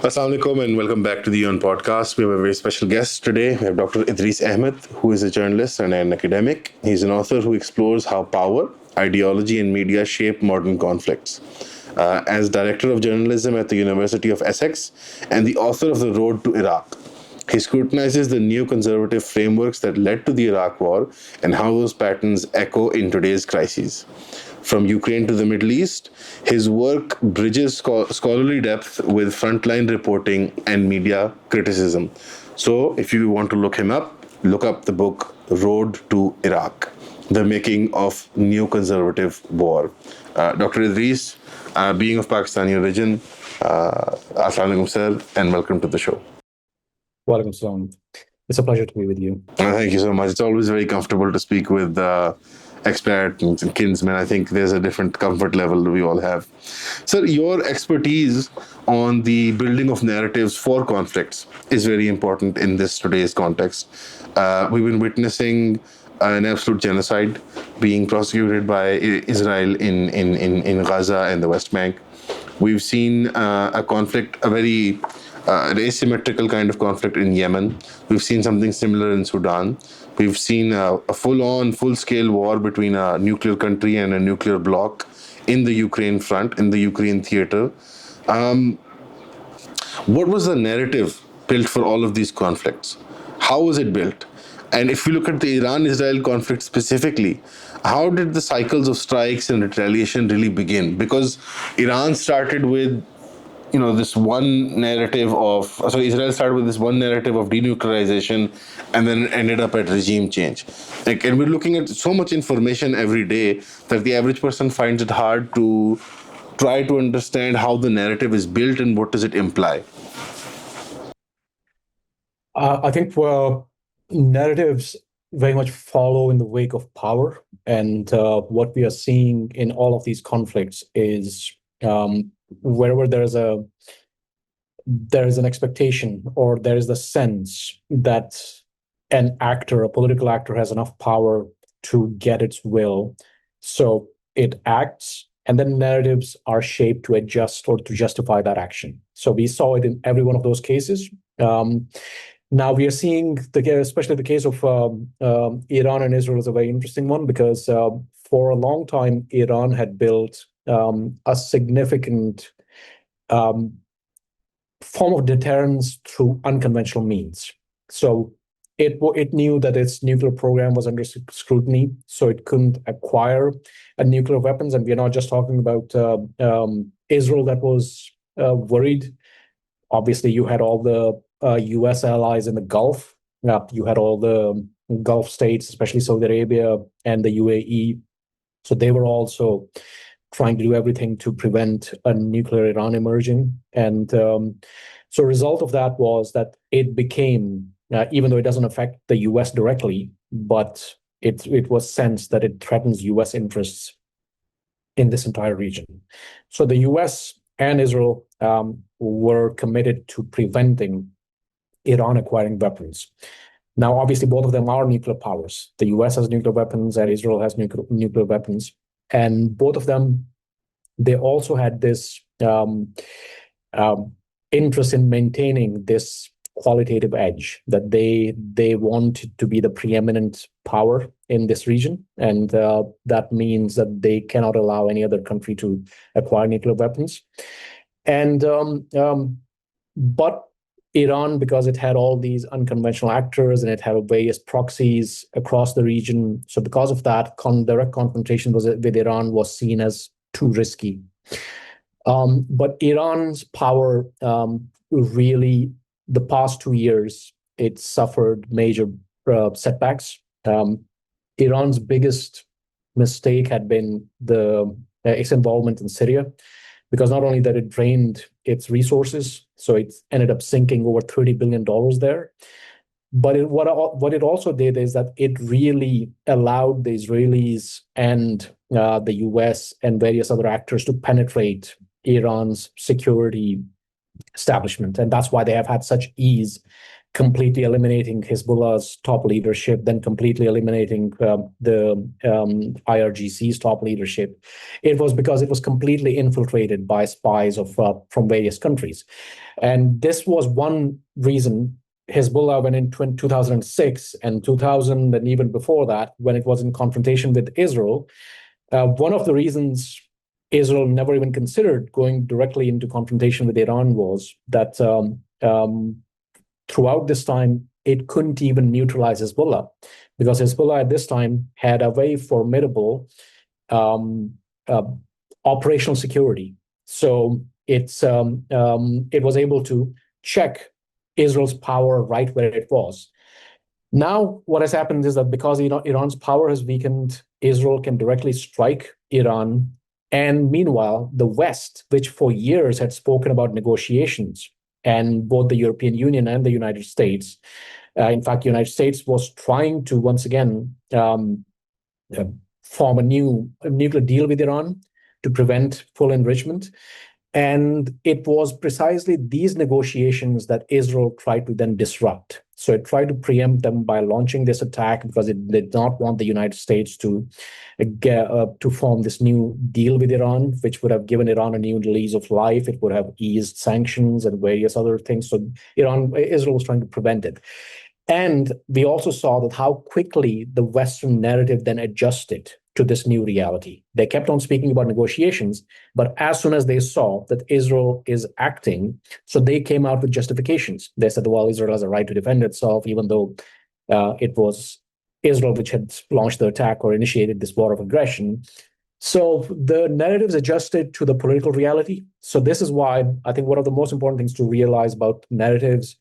Assalamu alaikum and welcome back to the UN podcast. We have a very special guest today. We have Dr. Idrees Ahmad, who is a journalist and an academic. He's an author who explores how power, ideology, and media shape modern conflicts. As director of journalism at the University of Essex and the author of The Road to Iraq, he scrutinizes the neoconservative frameworks that led to the Iraq War and how those patterns echo in today's crises. From Ukraine to the Middle East, his work bridges scholarly depth with frontline reporting and media criticism. So, if you want to look him up, look up the book Road to Iraq, The Making of Neoconservative War. Dr. Idrees, being of Pakistani origin, Assalamu alaikum, sir, and welcome to the show. Walaikum salam. It's a pleasure to be with you. Thank you so much. It's always very comfortable to speak with experts and kinsmen. I think there's a different comfort level we all have. Sir, your expertise on the building of narratives for conflicts is very important in this today's context. We've been witnessing an absolute genocide being prosecuted by Israel in Gaza and the West Bank. We've seen a conflict, a very asymmetrical kind of conflict in Yemen. We've seen something similar in Sudan. We've seen a full-on, full-scale war between a nuclear country and a nuclear bloc in the Ukraine front, in the Ukraine theater. What was the narrative built for all of these conflicts? How was it built? And if you look at the Iran-Israel conflict specifically, how did the cycles of strikes and retaliation really begin? Because Iran started with this one narrative Israel started with this one narrative of denuclearization and then ended up at regime change. And we're looking at so much information every day that the average person finds it hard to try to understand how the narrative is built and what does it imply. I think narratives very much follow in the wake of power. And what we are seeing in all of these conflicts is wherever there is an expectation or there is the sense that a political actor has enough power to get its will, so it acts, and then narratives are shaped to adjust or to justify that action. So we saw it in every one of those cases. Now we are seeing, especially the case of Iran and Israel is a very interesting one because for a long time, Iran had built a significant form of deterrence through unconventional means. So it knew that its nuclear program was under scrutiny, so it couldn't acquire nuclear weapons. And we're not just talking about Israel that was worried. Obviously, you had all the U.S. allies in the Gulf. You had all the Gulf states, especially Saudi Arabia and the UAE. So they were also trying to do everything to prevent a nuclear Iran emerging. And so a result of that was that it became, even though it doesn't affect the U.S. directly, but it was sensed that it threatens U.S. interests in this entire region. So the U.S. and Israel were committed to preventing Iran acquiring weapons. Now, obviously, both of them are nuclear powers. The U.S. has nuclear weapons and Israel has nuclear weapons. And both of them, they also had this interest in maintaining this qualitative edge, that they wanted to be the preeminent power in this region. And that means that they cannot allow any other country to acquire nuclear weapons. And but Iran, because it had all these unconventional actors and it had various proxies across the region, so because of that, direct confrontation with Iran was seen as too risky. But Iran's power really, the past 2 years, it suffered major setbacks. Iran's biggest mistake had been its involvement in Syria, because not only that it drained its resources, so it ended up sinking over $30 billion there, but what it also did is that it really allowed the Israelis and the US and various other actors to penetrate Iran's security establishment. And that's why they have had such ease completely eliminating Hezbollah's top leadership, then completely eliminating the IRGC's top leadership. It was because it was completely infiltrated by spies from various countries. And this was one reason Hezbollah, when in 2006 and 2000, and even before that, when it was in confrontation with Israel, one of the reasons Israel never even considered going directly into confrontation with Iran was that throughout this time, it couldn't even neutralize Hezbollah, because Hezbollah at this time had a very formidable operational security. So it was able to check Israel's power right where it was. Now, what has happened is that because Iran's power has weakened, Israel can directly strike Iran. And meanwhile, the West, which for years had spoken about negotiations, and both the European Union and the United States, in fact, the United States was trying to once again form a new nuclear deal with Iran to prevent full enrichment. And it was precisely these negotiations that Israel tried to then disrupt. So it tried to preempt them by launching this attack because it did not want the United States to form this new deal with Iran, which would have given Iran a new lease of life. It would have eased sanctions and various other things. So Israel was trying to prevent it. And we also saw that how quickly the Western narrative then adjusted to this new reality. They kept on speaking about negotiations, but as soon as they saw that Israel is acting, so they came out with justifications. They said, well, Israel has a right to defend itself, even though it was Israel which had launched the attack or initiated this war of aggression. So the narratives adjusted to the political reality. So this is why I think one of the most important things to realize about narratives,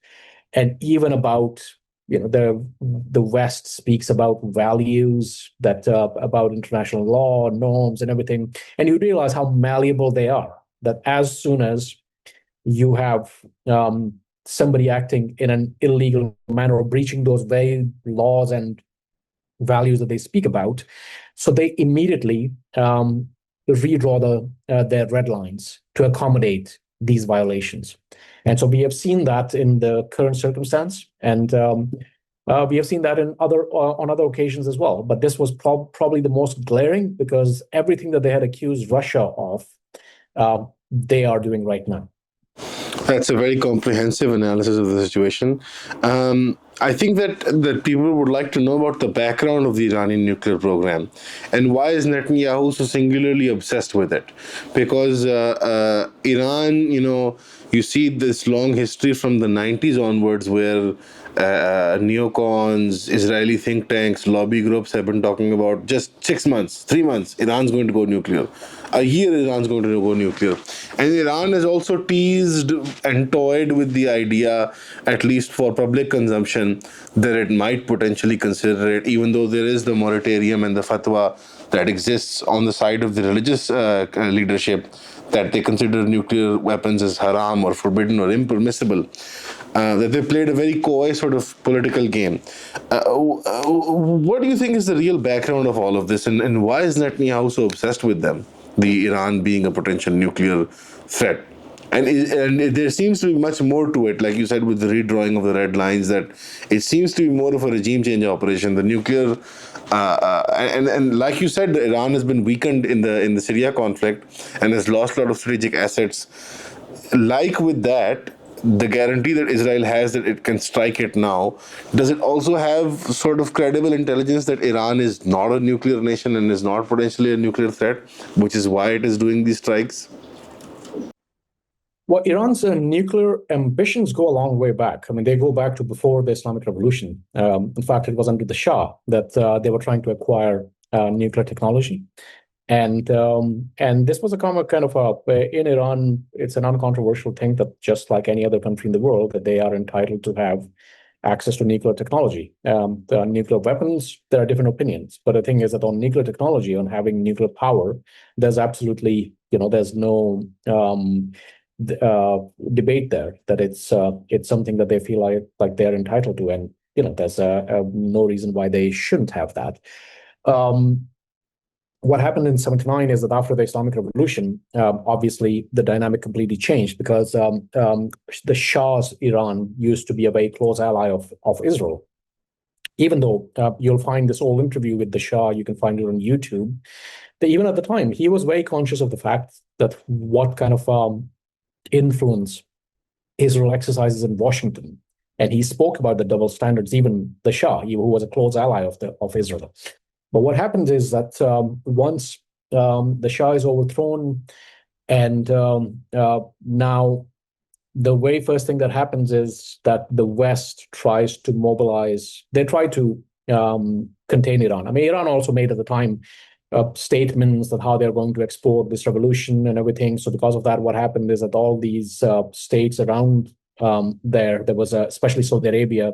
and even about the West speaks about values, that about international law, norms, and everything, and you realize how malleable they are. That as soon as you have somebody acting in an illegal manner or breaching those very laws and values that they speak about, so they immediately redraw their red lines to accommodate these violations. And so we have seen that in the current circumstance, and we have seen that on other occasions as well. But this was probably the most glaring, because everything that they had accused Russia of, they are doing right now. That's a very comprehensive analysis of the situation. I think that people would like to know about the background of the Iranian nuclear program, and why is Netanyahu so singularly obsessed with it? Because Iran, you see this long history from the 90s onwards where neocons, Israeli think tanks, lobby groups have been talking about just 6 months, 3 months, Iran's going to go nuclear. A year, Iran's going to go nuclear. And Iran has also teased and toyed with the idea, at least for public consumption, that it might potentially consider it, even though there is the moratorium and the fatwa that exists on the side of the religious leadership, that they consider nuclear weapons as haram or forbidden or impermissible. That they played a very coy sort of political game. What do you think is the real background of all of this, and why is Netanyahu so obsessed with them, the Iran being a potential nuclear threat? And there seems to be much more to it, like you said, with the redrawing of the red lines, that it seems to be more of a regime change operation. The nuclear, and like you said, Iran has been weakened in the Syria conflict and has lost a lot of strategic assets. Like with that, the guarantee that Israel has that it can strike it now, does it also have sort of credible intelligence that Iran is not a nuclear nation and is not potentially a nuclear threat, which is why it is doing these strikes? Well, Iran's nuclear ambitions go a long way back. I mean, they go back to before the Islamic Revolution. In fact, it was under the Shah that they were trying to acquire nuclear technology. And this was a common kind of in Iran, it's an uncontroversial thing that just like any other country in the world, that they are entitled to have access to nuclear technology. The nuclear weapons, there are different opinions. But the thing is that on nuclear technology, on having nuclear power, there's absolutely, there's no debate there, that it's something that they feel like they're entitled to. And, there's no reason why they shouldn't have that. what happened in 79 is that after the Islamic Revolution, obviously the dynamic completely changed because the Shah's Iran used to be a very close ally of Israel. Even though you'll find this old interview with the Shah, you can find it on YouTube, that even at the time, he was very conscious of the fact that what kind of influence Israel exercises in Washington. And he spoke about the double standards, even the Shah, who was a close ally of Israel. But what happens is that once the Shah is overthrown, and now the very first thing that happens is that the West tries to mobilize, they try to contain Iran. I mean, Iran also made at the time statements that how they're going to export this revolution and everything. So because of that, what happened is that all these states around there was especially Saudi Arabia,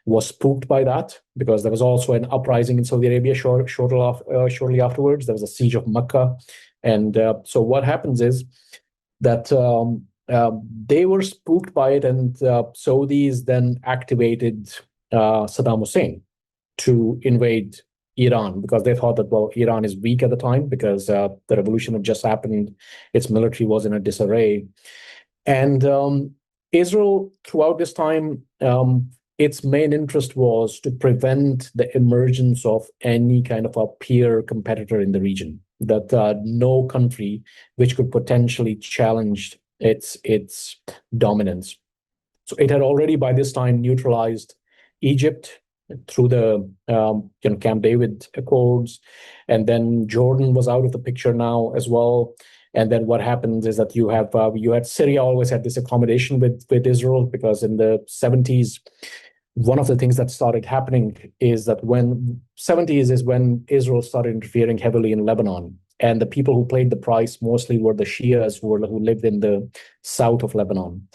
was spooked by that because there was also an uprising in Saudi Arabia shortly afterwards. There was a siege of Mecca. And so what happens is that they were spooked by it, and Saudis then activated Saddam Hussein to invade Iran because they thought that, well, Iran is weak at the time because the revolution had just happened. Its military was in a disarray. And Israel, throughout this time, its main interest was to prevent the emergence of any kind of a peer competitor in the region, that no country which could potentially challenge its dominance. So it had already by this time neutralized Egypt through the Camp David Accords, and then Jordan was out of the picture now as well. And then what happens is that you had Syria always had this accommodation with Israel, because in the 70s, one of the things that started happening is that when 70s is when Israel started interfering heavily in Lebanon. And the people who paid the price mostly were the Shias who lived in the south of Lebanon.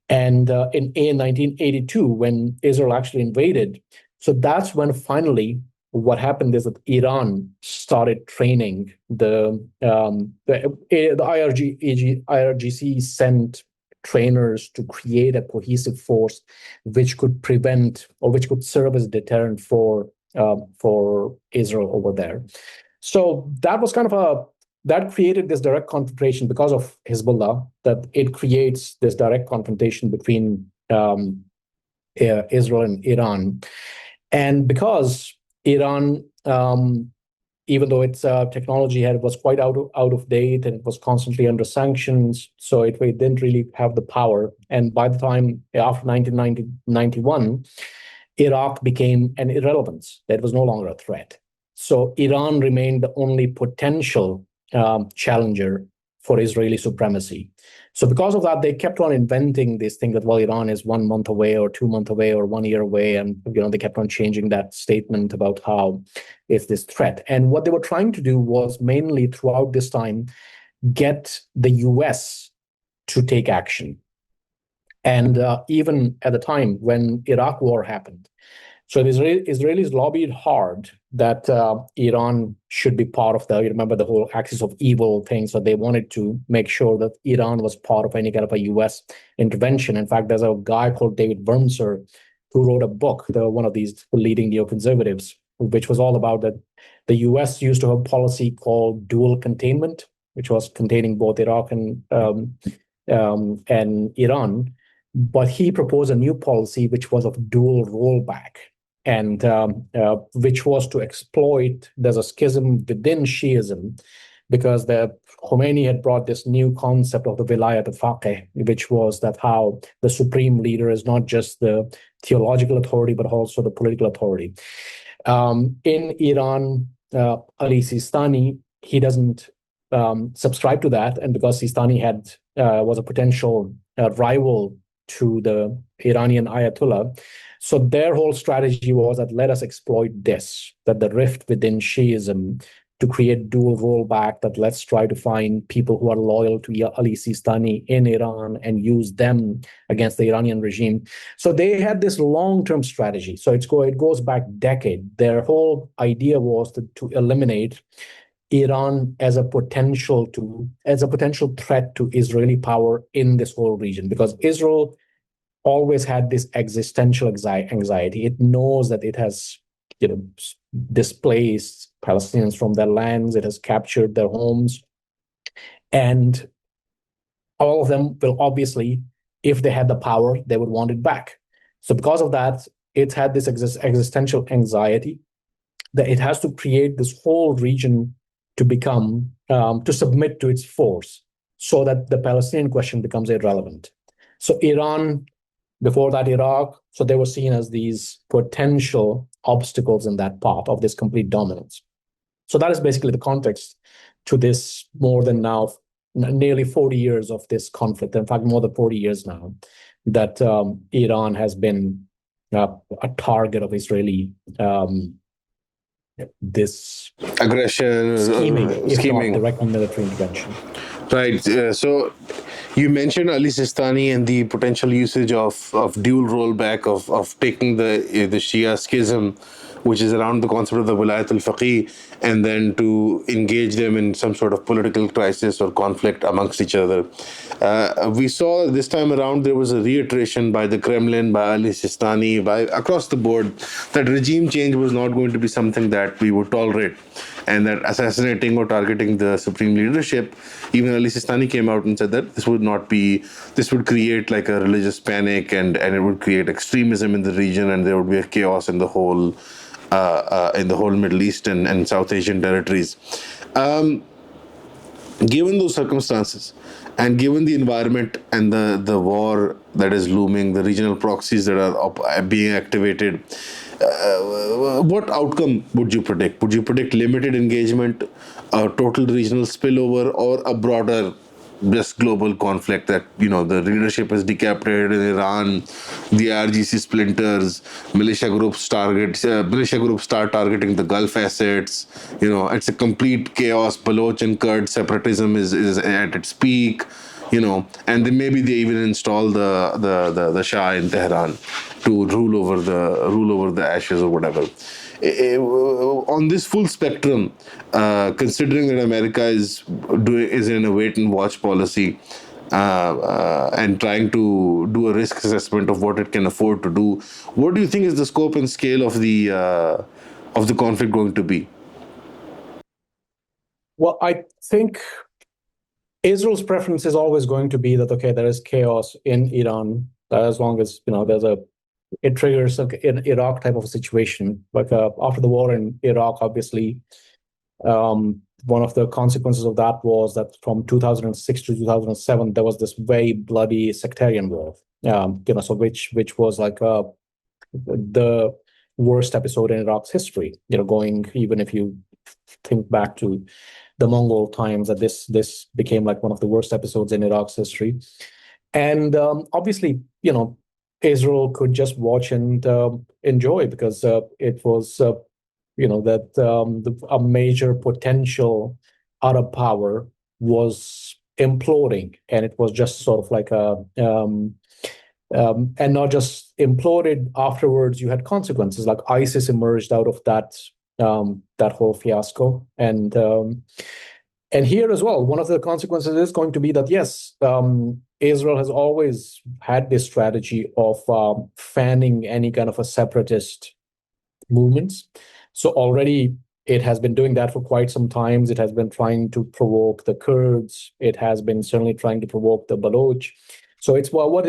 And in 1982, when Israel actually invaded, so that's when finally what happened is that Iran started training the IRGC sent trainers to create a cohesive force which could prevent or which could serve as a deterrent for Israel over there. So that was kind of that created this direct confrontation because of Hezbollah, that it creates this direct confrontation between Israel and Iran. And because Iran, even though its technology was quite out of date and it was constantly under sanctions, so it didn't really have the power. And by the time after 1991, Iraq became an irrelevance. That was no longer a threat. So Iran remained the only potential challenger for Israeli supremacy. So because of that, they kept on inventing this thing that, well, Iran is 1 month away or 2 months away or 1 year away. And, they kept on changing that statement about how it's this threat. And what they were trying to do was mainly throughout this time, get the US to take action. And even at the time when Iraq war happened, so the Israelis lobbied hard that Iran should be part of you remember the whole axis of evil thing. So they wanted to make sure that Iran was part of any kind of a US intervention. In fact, there's a guy called David Wurmser who wrote a book, one of these leading neoconservatives, which was all about that the US used to have a policy called dual containment, which was containing both Iraq and Iran. But he proposed a new policy, which was of dual rollback, and which was to exploit, there's a schism within Shiism, because the Khomeini had brought this new concept of the Vilayat al-Faqih, which was that how the supreme leader is not just the theological authority, but also the political authority. In Iran, Ali Sistani, he doesn't subscribe to that, and because Sistani was a potential rival to the Iranian Ayatollah. So their whole strategy was that let us exploit this, that the rift within Shiism, to create dual rollback, that let's try to find people who are loyal to Ali Sistani in Iran and use them against the Iranian regime. So they had this long-term strategy. So it goes back decade. Their whole idea was to eliminate Iran as a potential threat to Israeli power in this whole region, because Israel always had this existential anxiety. It knows that it has displaced Palestinians from their lands. It has captured their homes. And all of them will obviously, if they had the power, they would want it back. So because of that, it's had this existential anxiety that it has to create this whole region to become, to submit to its force so that the Palestinian question becomes irrelevant. So Iran, before that Iraq, so they were seen as these potential obstacles in that path of this complete dominance. So that is basically the context to this more than now, nearly 40 years of this conflict. In fact, more than 40 years now, that Iran has been a target of Israeli this Aggression, scheming, if scheming. not direct military intervention. Right. So you mentioned Ali Sistani and the potential usage of dual rollback of taking the Shia schism, which is around the concept of the Wilayat al-Faqih, and then to engage them in some sort of political crisis or conflict amongst each other. We saw this time around there was a reiteration by the Kremlin, by Ali Sistani, by across the board, that regime change was not going to be something that we would tolerate, and that assassinating or targeting the supreme leadership, even Ali Sistani came out and said that this would create like a religious panic, and it would create extremism in the region, and there would be a chaos in the whole Middle East and South Asian territories. Given those circumstances, and given the environment and the war that is looming, the regional proxies that are being activated, what outcome would you predict? Would you predict limited engagement, a total regional spillover, or a broader, just global conflict that, the leadership is decapitated in Iran, the RGC splinters, militia groups start targeting the Gulf assets, it's a complete chaos, Baloch and Kurd separatism is at its peak, and then maybe they even install the Shah in Tehran to rule over the ashes or whatever. On this full spectrum, considering that America is in a wait and watch policy, and trying to do a risk assessment of what it can afford to do, what do you think is the scope and scale of the conflict going to be? Well, I think Israel's preference is always going to be that, okay, there is chaos in Iran, as long as it triggers an Iraq type of a situation. Like after the war in Iraq, obviously, one of the consequences of that was that from 2006 to 2007 there was this very bloody sectarian war. So which was like the worst episode in Iraq's history. Going, even if you think back to the Mongol times, that this became like one of the worst episodes in Iraq's history. And obviously, Israel could just watch and enjoy, because it was, that a major potential Arab power was imploding, and it was just sort of like and not just imploded afterwards. You had consequences, like ISIS emerged out of that whole fiasco, and here as well, one of the consequences is going to be that, yes, Israel has always had this strategy of fanning any kind of a separatist movements. So already it has been doing that for quite some time. It has been trying to provoke the Kurds. It has been certainly trying to provoke the Baloch. So it's Memory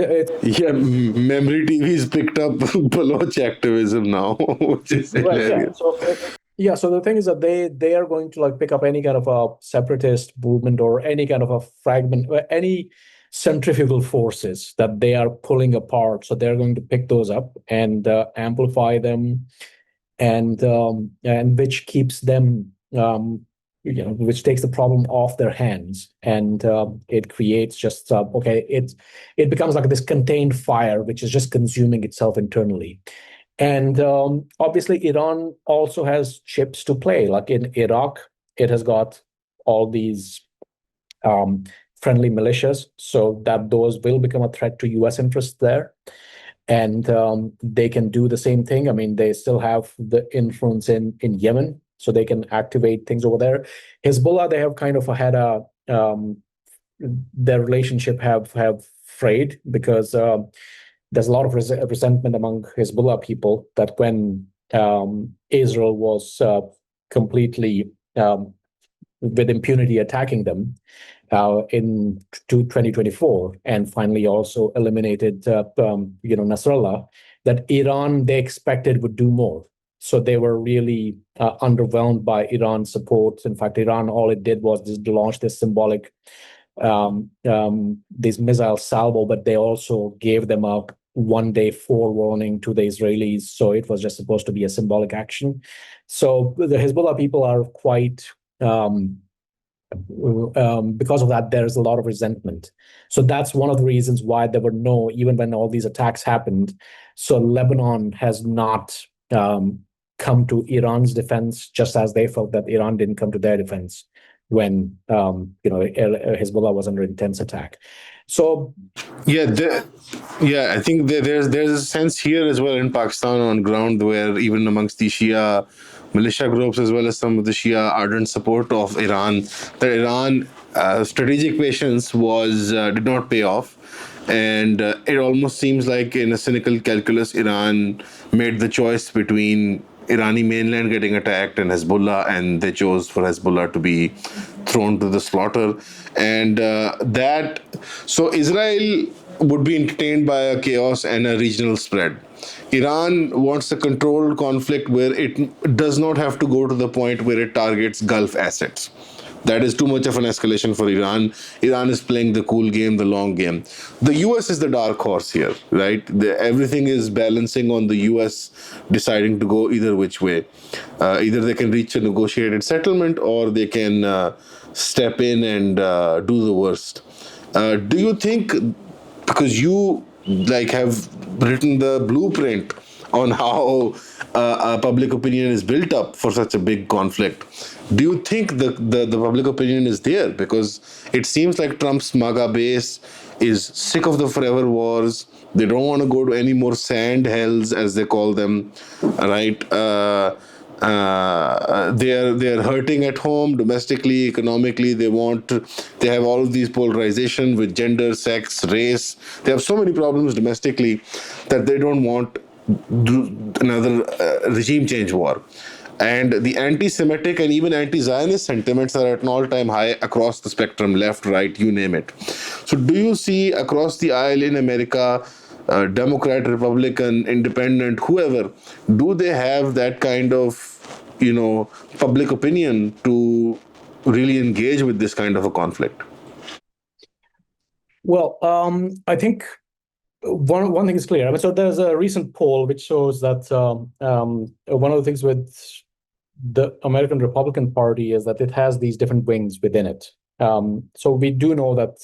TV's picked up Baloch activism now, which is hilarious. So the thing is that they are going to pick up any kind of a separatist movement or any kind of a fragment, any centrifugal forces that they are pulling apart. So they're going to pick those up and amplify them, and which keeps them, which takes the problem off their hands, and it creates just it becomes like this contained fire which is just consuming itself internally. And obviously, Iran also has chips to play. Like in Iraq, it has got all these friendly militias, so that those will become a threat to U.S. interests there. And they can do the same thing. I mean, they still have the influence in Yemen, so they can activate things over there. Hezbollah, they have kind of had their relationship have frayed, because there's a lot of resentment among Hezbollah people that when Israel was completely with impunity attacking them in 2024, and finally also eliminated Nasrallah, that Iran, they expected, would do more. So they were really underwhelmed by Iran's support. In fact, Iran, all it did was just launch this symbolic this missile salvo, but they also gave them a one-day forewarning to the Israelis. So it was just supposed to be a symbolic action. So the Hezbollah people are quite because of that, there's a lot of resentment. So that's one of the reasons why there were no, even when all these attacks happened. So Lebanon has not come to Iran's defense, just as they felt that Iran didn't come to their defense when Hezbollah was under intense attack. So I think there's a sense here as well in Pakistan on ground where even amongst the Shia militia groups as well as some of the Shia ardent support of Iran, that Iran strategic patience was did not pay off, and it almost seems like in a cynical calculus, Iran made the choice between Irani mainland getting attacked and Hezbollah, and they chose for Hezbollah to be thrown to the slaughter. And so Israel would be entertained by a chaos and a regional spread. Iran wants a controlled conflict where it does not have to go to the point where it targets Gulf assets. That is too much of an escalation for Iran. Iran is playing the cool game, the long game. The US is the dark horse here, right? Everything is balancing on the US deciding to go either which way. Either they can reach a negotiated settlement or they can step in and do the worst. Do you think, because you have written the blueprint on how public opinion is built up for such a big conflict, do you think the public opinion is there? Because it seems like Trump's MAGA base is sick of the forever wars. They don't want to go to any more sand hells, as they call them, right? They're hurting at home, domestically, economically. They have all of these polarization with gender, sex, race. They have so many problems domestically that they don't want another regime change war. And the anti-Semitic and even anti-Zionist sentiments are at an all-time high across the spectrum, left, right, you name it. So do you see across the aisle in America, Democrat, Republican, Independent, whoever, do they have that kind of, public opinion to really engage with this kind of a conflict? Well, I think one thing is clear. I mean, so there's a recent poll which shows that one of the things with the American Republican Party is that it has these different wings within it. So we do know that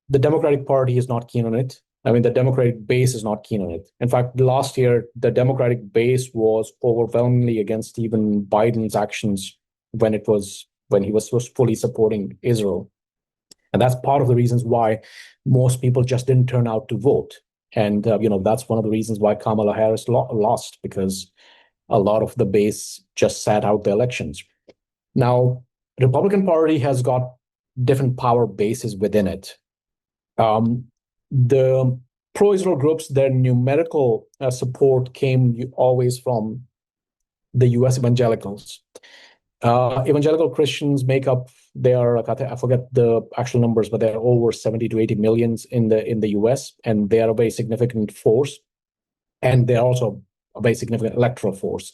the Democratic Party is not keen on it. I mean, the Democratic base is not keen on it. In fact, last year, the Democratic base was overwhelmingly against even Biden's actions when he was fully supporting Israel. And that's part of the reasons why most people just didn't turn out to vote. And, that's one of the reasons why Kamala Harris lost, because a lot of the base just sat out the elections. Now, the Republican Party has got different power bases within it. The pro-Israel groups, their numerical support came always from the U.S. evangelicals. Evangelical Christians make up, I forget the actual numbers, but they're over 70 to 80 millions in the US, and they are a very significant force. And they're also a very significant electoral force.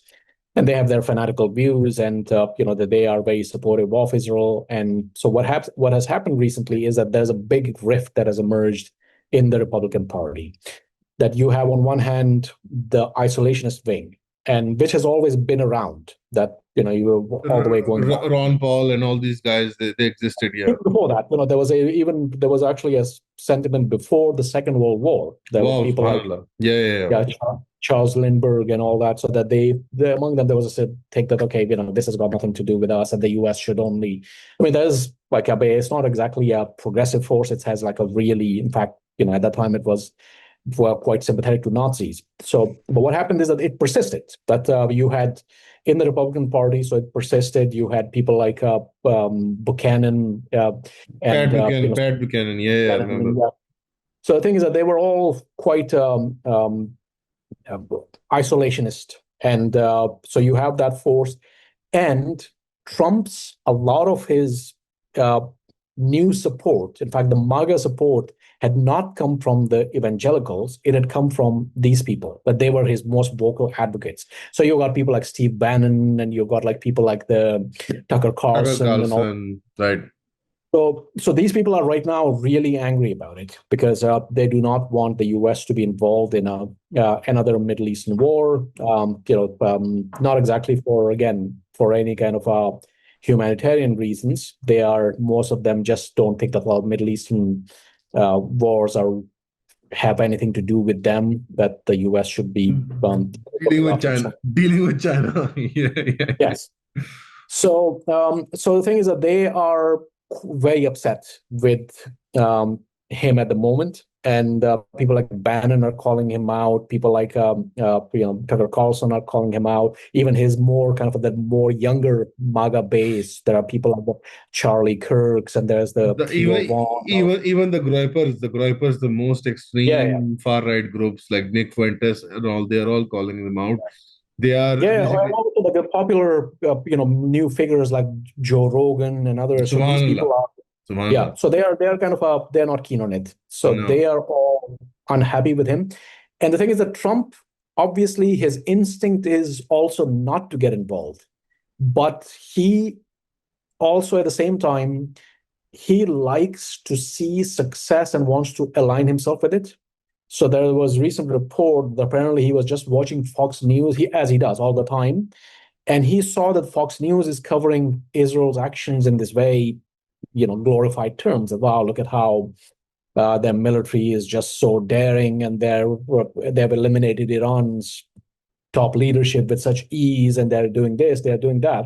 And they have their fanatical views, and that they are very supportive of Israel. And so what has happened recently is that there's a big rift that has emerged in the Republican Party. That you have on one hand the isolationist wing, and which has always been around. That you were all the way going back. Ron Paul and all these guys, they existed, yeah. Before that, there was actually a sentiment before the Second World War. There were people like Charles Lindbergh and all that, so that they among them there was a take that this has got nothing to do with us, and the U.S. should only. I mean, there's it's not exactly a progressive force. It has like a really, in fact, at that time it was quite sympathetic to Nazis. So, but what happened is that it persisted. That you had in the Republican Party, so it persisted. You had people like Buchanan and Pat Buchanan, I remember. Yeah. So the thing is that they were all quite isolationist And so you have that force. And a lot of his uh, new support, in fact, the MAGA support had not come from the evangelicals. It had come from these people, but they were his most vocal advocates. So you got people like Steve Bannon, and you got like people like the Tucker Tucker Carlson and all. Carlson, right? So these people are right now really angry about it because they do not want the U.S. to be involved in another Middle Eastern war. Not exactly for any kind of humanitarian reasons. Most of them just don't think that Middle Eastern wars have anything to do with them. That the U.S. should be Dealing with China. Dealing with China. Yeah. Yes. So the thing is that they are very upset with him at the moment, and people like Bannon are calling him out. People like Tucker Carlson are calling him out. Even his more kind of the more younger MAGA base. There are people like Charlie Kirks, and there's the Theo Vaughn. Even the Groypers, the most Yeah, extreme far right groups like Nick Fuentes and all, they are all calling them out. They are yeah. basically Like the popular new figures like Joe Rogan and others. So these Subhanallah. people are. Yeah, Subhanallah. so they are kind of they're not keen on it. So No. they are all unhappy with him. And the thing is that Trump, obviously, his instinct is also not to get involved, but he also at the same time he likes to see success and wants to align himself with it. So there was a recent report that apparently he was just watching Fox News, as he does all the time, and he saw that Fox News is covering Israel's actions in this very glorified terms of, wow, look at how their military is just so daring, and they've eliminated Iran's top leadership with such ease, and they're doing this, they're doing that.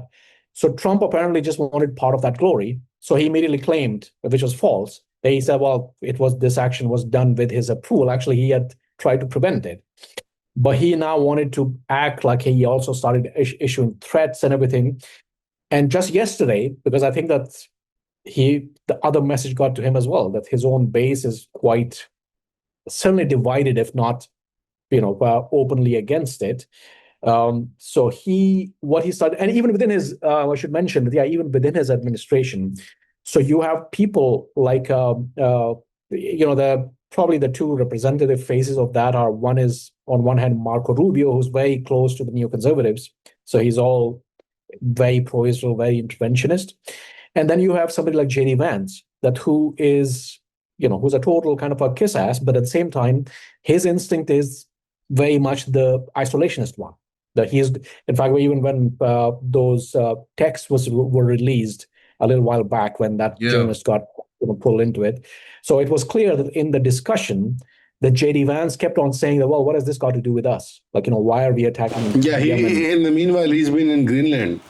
So Trump apparently just wanted part of that glory. So he immediately claimed, which was false, that he said, well, this action was done with his approval. Actually, he had tried to prevent it. But he now wanted to act like he also started issuing threats and everything. And just yesterday, because I think that the other message got to him as well, that his own base is quite certainly divided, if not openly against it. So what he started, and even within his I should mention that, even within his administration, so you have people like probably the two representative faces of that are, one is on one hand Marco Rubio, who's very close to the neoconservatives, so he's all very pro-Israel, very interventionist. And then you have somebody like J.D. Vance, who's a total kind of a kiss ass, but at the same time, his instinct is very much the isolationist one. That he is, in fact, even when those texts were released a little while back, when that journalist got pulled into it, so it was clear that in the discussion, that J.D. Vance kept on saying that, well, what has this got to do with us? Like, why are we attacking? Yeah, in the meanwhile, he's been in Greenland.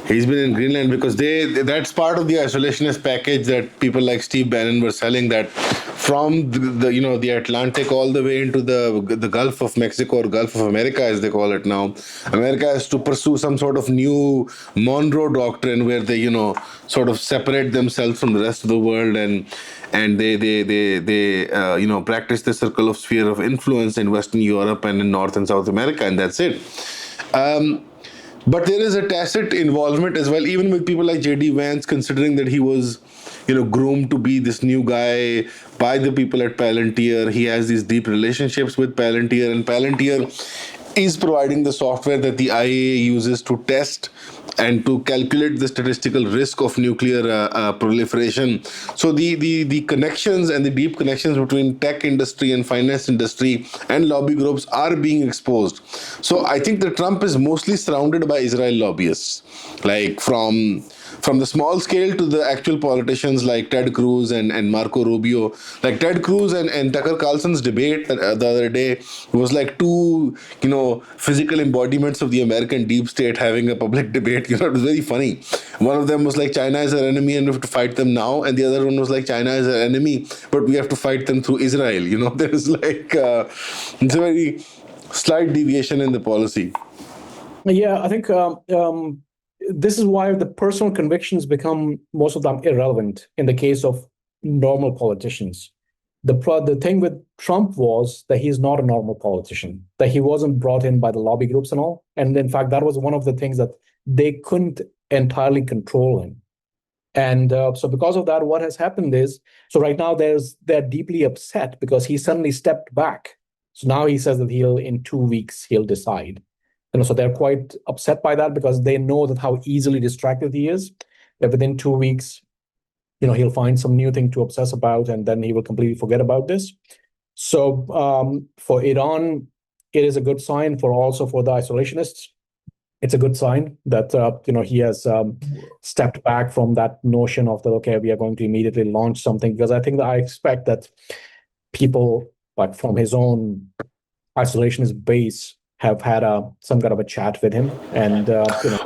He's been in Greenland because that's part of the isolationist package that people like Steve Bannon were selling, that from the Atlantic all the way into the Gulf of Mexico, or Gulf of America as they call it now, America has to pursue some sort of new Monroe Doctrine where they sort of separate themselves from the rest of the world, and they practice the circle of sphere of influence in Western Europe and in North and South America, and that's it. But there is a tacit involvement as well, even with people like J.D. Vance, considering that he was, groomed to be this new guy by the people at Palantir. He has these deep relationships with Palantir, and Palantir is providing the software that the IAEA uses to test and to calculate the statistical risk of nuclear proliferation. So the connections and the deep connections between tech industry and finance industry and lobby groups are being exposed. So I think that Trump is mostly surrounded by Israel lobbyists, like from the small scale to the actual politicians like Ted Cruz and Marco Rubio. Like Ted Cruz and Tucker Carlson's debate the other day was like two, physical embodiments of the American deep state having a public debate. It was very funny. One of them was like, China is our enemy and we have to fight them now. And the other one was like, China is our enemy, but we have to fight them through Israel. There's like, it's a very slight deviation in the policy. Yeah, I think this is why the personal convictions become most of them irrelevant in the case of normal politicians. The thing with Trump was that he's not a normal politician, that he wasn't brought in by the lobby groups and all. And in fact, that was one of the things that they couldn't entirely control him. And so because of that, what has happened is, so right now they're deeply upset because he suddenly stepped back. So now he says that in 2 weeks, he'll decide. So they're quite upset by that because they know that how easily distracted he is, that within 2 weeks, he'll find some new thing to obsess about, and then he will completely forget about this. So for Iran, it is a good sign. For the isolationists, it's a good sign that he has stepped back from that notion of that. Okay, we are going to immediately launch something, because I expect that people like from his own isolationist base have had some kind of a chat with him, and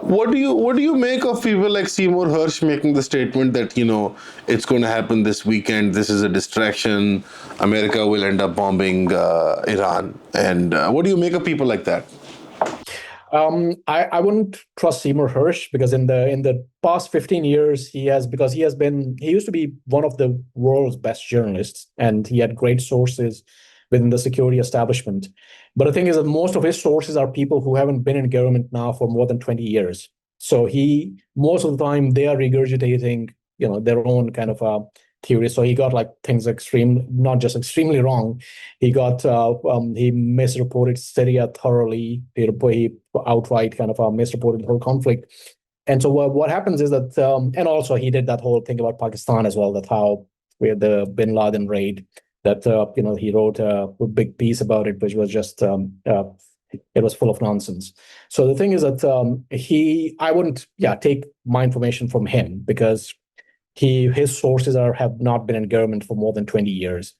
What do you make of people like Seymour Hersh making the statement that it's going to happen this weekend? This is a distraction. America will end up bombing Iran. And what do you make of people like that? I wouldn't trust Seymour Hersh, because in the past 15 years he used to be one of the world's best journalists, and he had great sources within the security establishment. But the thing is that most of his sources are people who haven't been in government now for more than 20 years. So most of the time they are regurgitating their own kind of theory. So he got like things not just extremely wrong. He misreported Syria thoroughly. He outright kind of misreported the whole conflict. And so what happens is that, and also he did that whole thing about Pakistan as well, that how with the Bin Laden raid, that he wrote a big piece about it, which was just it was full of nonsense. So the thing is that I wouldn't take my information from him, because his sources have not been in government for more than 20 years.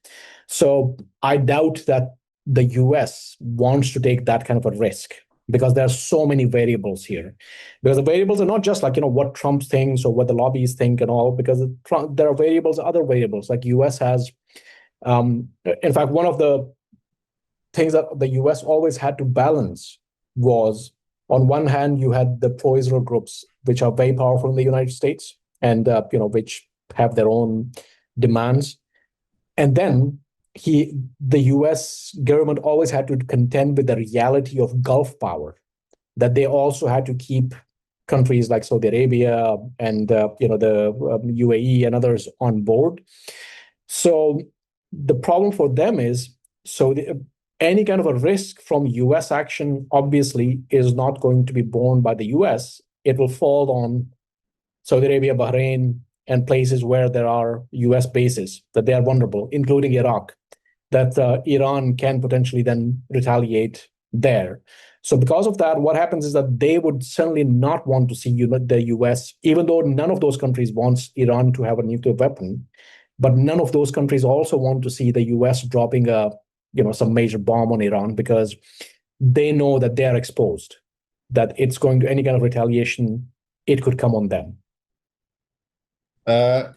So I doubt that the US wants to take that kind of a risk, because there are so many variables here. Because the variables are not just like what Trump thinks or what the lobbies think and all, because there are other variables. Like US has, in fact, one of the things that the US always had to balance was, on one hand, you had the pro-Israel groups, which are very powerful in the United States, and which have their own demands. And then the US government always had to contend with the reality of Gulf power, that they also had to keep countries like Saudi Arabia and the UAE and others on board. So the problem for them is, any kind of a risk from US action obviously is not going to be borne by the US. It will fall on Saudi Arabia, Bahrain, and places where there are US bases, that they are vulnerable, including Iraq, that Iran can potentially then retaliate there. So because of that, what happens is that they would certainly not want to see the US, even though none of those countries wants Iran to have a nuclear weapon, but none of those countries also want to see the US dropping some major bomb on Iran, because they know that they are exposed, that it's going to, any kind of retaliation, it could come on them. Uh,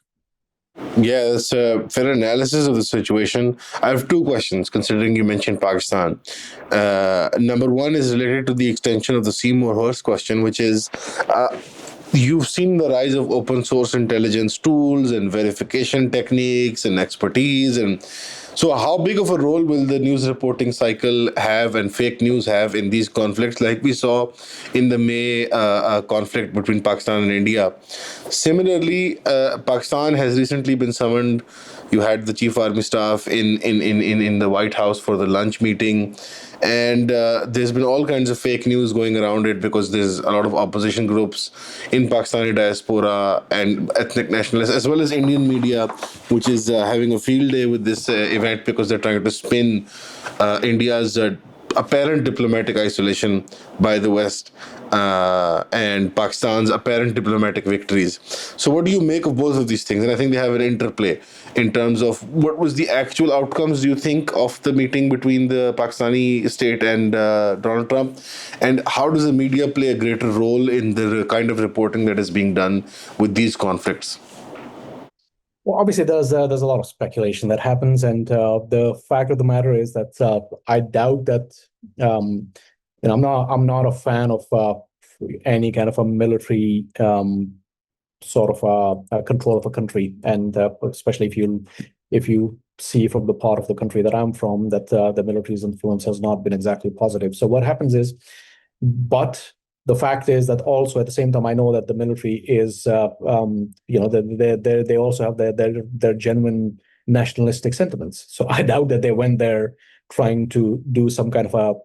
yeah, that's a fair analysis of the situation. I have two questions, considering you mentioned Pakistan. Number one is related to the extension of the Seymour Hersh question, which is, you've seen the rise of open source intelligence tools and verification techniques and expertise. And so, how big of a role will the news reporting cycle have and fake news have in these conflicts, like we saw in the May conflict between Pakistan and India? Similarly, Pakistan has recently been summoned. You had the chief army staff in the White House for the lunch meeting, and there's been all kinds of fake news going around it, because there's a lot of opposition groups in Pakistani diaspora and ethnic nationalists, as well as Indian media, which is having a field day with this event, because they're trying to spin India's apparent diplomatic isolation by the West and Pakistan's apparent diplomatic victories. So, what do you make of both of these things? And I think they have an interplay in terms of what was the actual outcomes, do you think, of the meeting between the Pakistani state and Donald Trump? And how does the media play a greater role in the kind of reporting that is being done with these conflicts? Well, obviously, there's a lot of speculation that happens, and the fact of the matter is that I doubt that. I'm not a fan of any kind of a military sort of control of a country, and especially if you see from the part of the country that I'm from, that the military's influence has not been exactly positive. So what happens is, but the fact is that also at the same time, I know that the military is, they also have their genuine nationalistic sentiments. So I doubt that they went there trying to do some kind of a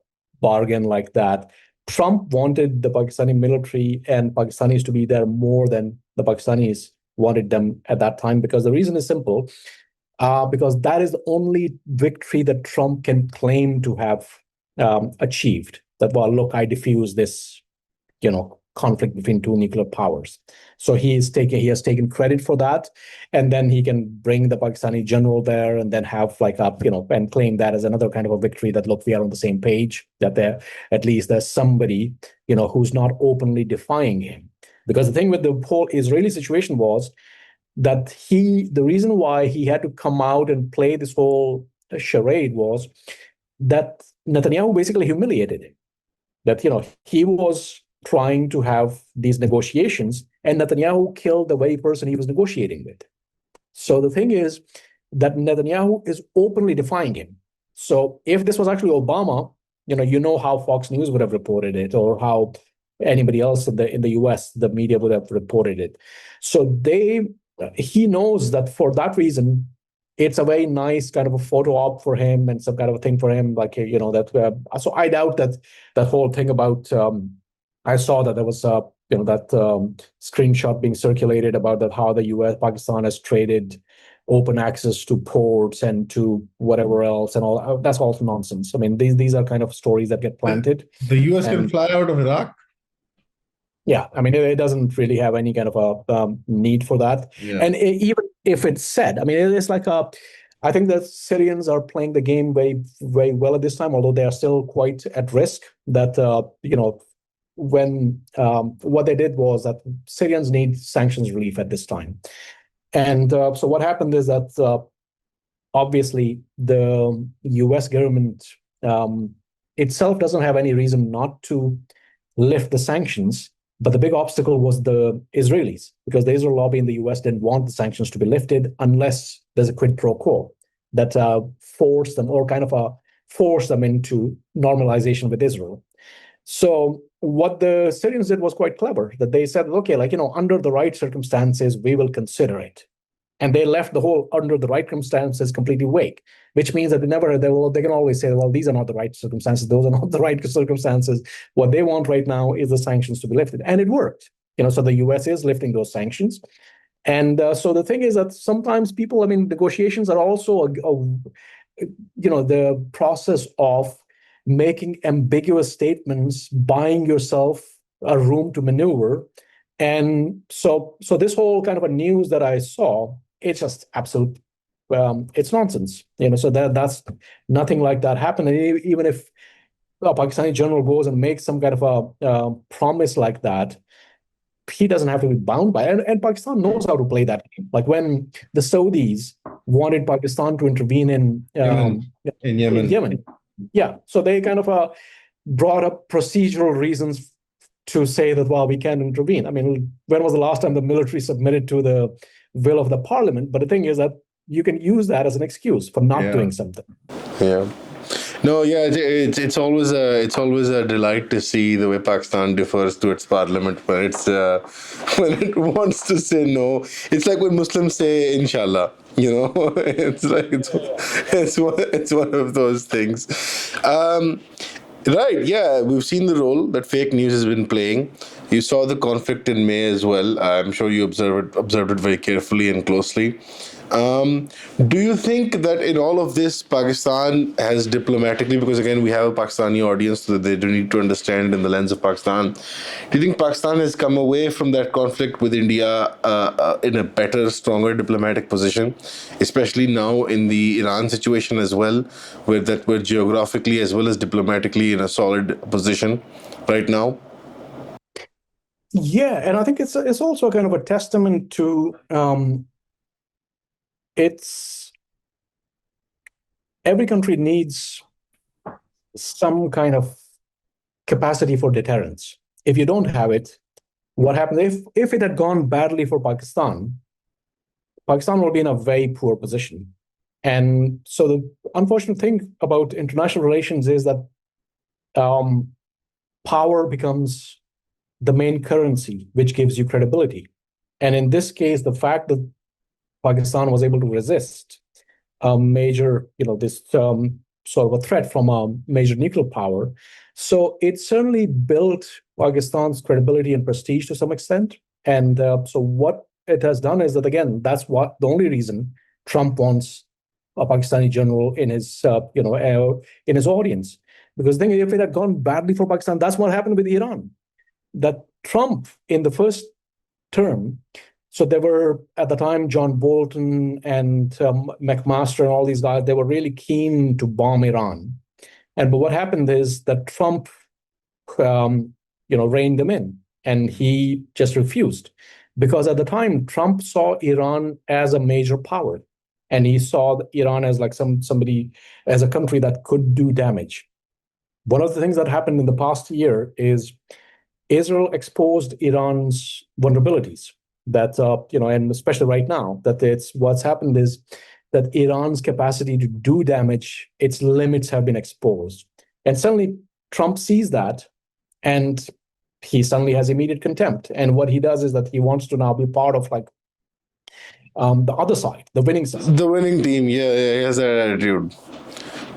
bargain like that. Trump wanted the Pakistani military and Pakistanis to be there more than the Pakistanis wanted them at that time, because the reason is simple. Because that is the only victory that Trump can claim to have achieved. That, well, look, I diffused this, conflict between two nuclear powers. So he has taken credit for that, and then he can bring the Pakistani general there and then have and claim that as another kind of a victory, that look, we are on the same page, that at least there's somebody, who's not openly defying him. Because the thing with the whole Israeli situation was that the reason why he had to come out and play this whole charade was that Netanyahu basically humiliated him. That, he was trying to have these negotiations, and Netanyahu killed the very person he was negotiating with. So the thing is that Netanyahu is openly defying him. So if this was actually Obama, how Fox News would have reported it, or how anybody else in the US, the media would have reported it. So he knows that for that reason, it's a very nice kind of a photo op for him and some kind of a thing for him, so I doubt that whole thing about. I saw that there was screenshot being circulated about that, how the U.S. Pakistan has traded open access to ports and to whatever else and all. That's also nonsense. I mean, these are kind of stories that get planted. The U.S. can fly out of Iraq. Yeah, I mean, it doesn't really have any kind of a need for that. Yeah. And even if it's said, I mean, it's I think that Syrians are playing the game very, very well at this time, although they are still quite at risk. That, when what they did was that Syrians need sanctions relief at this time. And so what happened is that obviously the US government itself doesn't have any reason not to lift the sanctions. But the big obstacle was the Israelis, because the Israel lobby in the US didn't want the sanctions to be lifted unless there's a quid pro quo that forced them into normalization with Israel. So what the Syrians did was quite clever, that they said, okay, under the right circumstances, we will consider it. And they left the whole under the right circumstances completely vague, which means that they can always say, well, these are not the right circumstances. Those are not the right circumstances. What they want right now is the sanctions to be lifted. And it worked. So the US is lifting those sanctions. And so the thing is that sometimes negotiations are also, the process of making ambiguous statements, buying yourself a room to maneuver. And so this whole kind of a news that I saw, it's just absolute, it's nonsense. So that's nothing like that happened. And even if a Pakistani general goes and makes some kind of a promise like that, he doesn't have to be bound by it. And Pakistan knows how to play that game. Like when the Saudis wanted Pakistan to intervene in Yemen. Yeah, so they kind of brought up procedural reasons to say that, well, we can intervene. I mean, when was the last time the military submitted to the will of the parliament? But the thing is that you can use that as an excuse for not doing something. Yeah. No, yeah, it's always a delight to see the way Pakistan differs to its parliament when when it wants to say no. It's like when Muslims say Inshallah. It's like it's one of those things. Right, yeah, we've seen the role that fake news has been playing. You saw the conflict in May as well. I'm sure you observed it very carefully and closely. Do you think that in all of this, Pakistan has diplomatically, because again, we have a Pakistani audience, so they do need to understand in the lens of Pakistan. Do you think Pakistan has come away from that conflict with India in a better, stronger diplomatic position, especially now in the Iran situation as well, where we're geographically as well as diplomatically in a solid position right now? Yeah, and I think it's also kind of a testament to every country needs some kind of capacity for deterrence. If you don't have it, what happens if it had gone badly for Pakistan will be in a very poor position. And so the unfortunate thing about international relations is that power becomes the main currency, which gives you credibility. And in this case, the fact that Pakistan was able to resist a major, this sort of a threat from a major nuclear power. So it certainly built Pakistan's credibility and prestige to some extent. And so what it has done is that, again, that's what the only reason Trump wants a Pakistani general in his, in his audience. Because the thing is, if it had gone badly for Pakistan, that's what happened with Iran. That Trump in the first term, so there were at the time John Bolton and McMaster and all these guys, they were really keen to bomb Iran. But what happened is that Trump, reined them in, and he just refused, because at the time Trump saw Iran as a major power, and he saw Iran as like somebody as a country that could do damage. One of the things that happened in the past year is Israel exposed Iran's vulnerabilities. That and especially right now, that what's happened is that Iran's capacity to do damage, its limits have been exposed, and suddenly Trump sees that, and he suddenly has immediate contempt. And what he does is that he wants to now be part of the other side, the winning side. The winning team, yeah, he has that attitude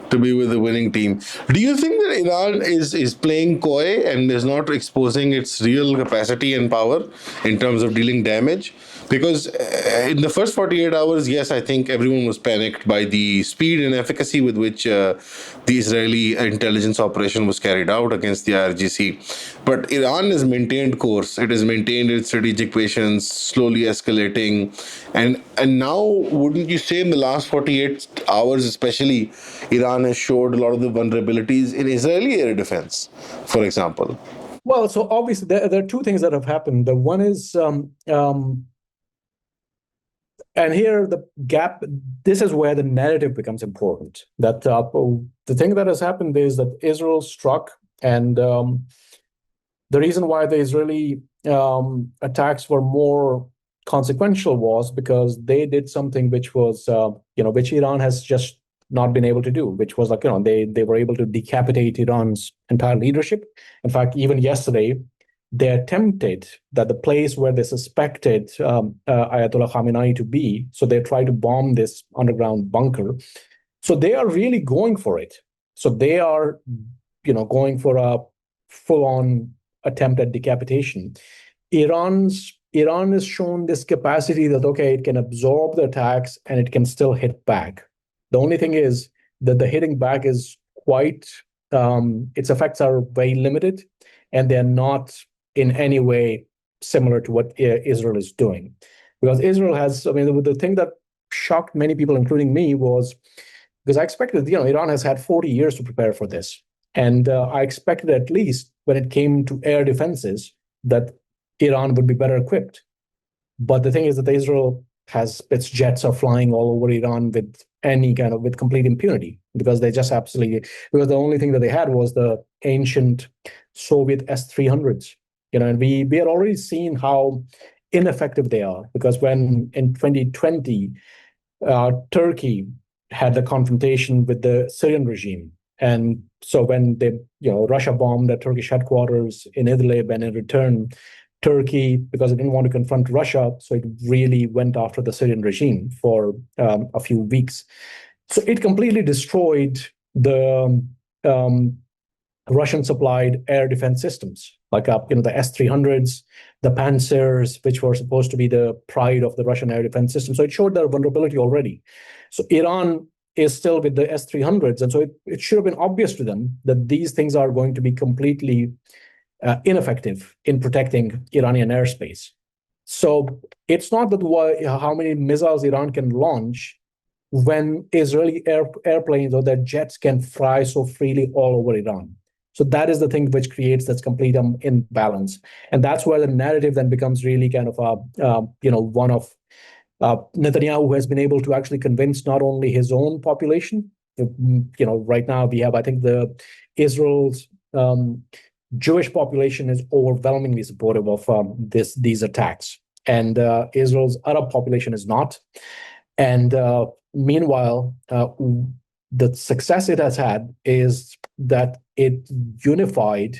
to be with the winning team. Do you think that Iran is playing coy and is not exposing its real capacity and power in terms of dealing damage? Because in the first 48 hours, yes, I think everyone was panicked by the speed and efficacy with which the Israeli intelligence operation was carried out against the IRGC. But Iran has maintained course. It has maintained its strategic patience, slowly escalating. And now, wouldn't you say in the last 48 hours especially, Iran has showed a lot of the vulnerabilities in Israeli air defense, for example? Well, so obviously there are two things that have happened. The one is, and here the gap, this is where the narrative becomes important. That the thing that has happened is that Israel struck, and the reason why the Israeli attacks were more consequential was because they did something which was, which Iran has just not been able to do, which was they were able to decapitate Iran's entire leadership. In fact, even yesterday, they attempted that the place where they suspected Ayatollah Khamenei to be, so they tried to bomb this underground bunker. So they are really going for it. So they are, going for a full-on attempt at decapitation. Iran has shown this capacity that, okay, it can absorb the attacks and it can still hit back. The only thing is that the hitting back is quite, its effects are very limited, and they're not in any way similar to what Israel is doing. Because Israel has, the thing that shocked many people, including me, was because I expected, Iran has had 40 years to prepare for this. And I expected, at least when it came to air defenses, that Iran would be better equipped. But the thing is that Israel has, its jets are flying all over Iran with with complete impunity, because they just because the only thing that they had was the ancient Soviet S-300s. And we had already seen how ineffective they are, because when in 2020, Turkey had the confrontation with the Syrian regime. And so when Russia bombed the Turkish headquarters in Idlib, and in return, Turkey, because it didn't want to confront Russia, so it really went after the Syrian regime for a few weeks. So it completely destroyed the Russian-supplied air defense systems, like the S-300s, the Panzers, which were supposed to be the pride of the Russian air defense system. So it showed their vulnerability already. So Iran is still with the S-300s, and so it should have been obvious to them that these things are going to be completely ineffective in protecting Iranian airspace. So it's not that how many missiles Iran can launch when Israeli airplanes or their jets can fly so freely all over Iran. So that is the thing which creates this complete imbalance. And that's where the narrative then becomes really kind of one of Netanyahu, who has been able to actually convince not only his own population, right now we have, I think, Israel's Jewish population is overwhelmingly supportive of these attacks, and Israel's Arab population is not. And meanwhile, the success it has had is that it unified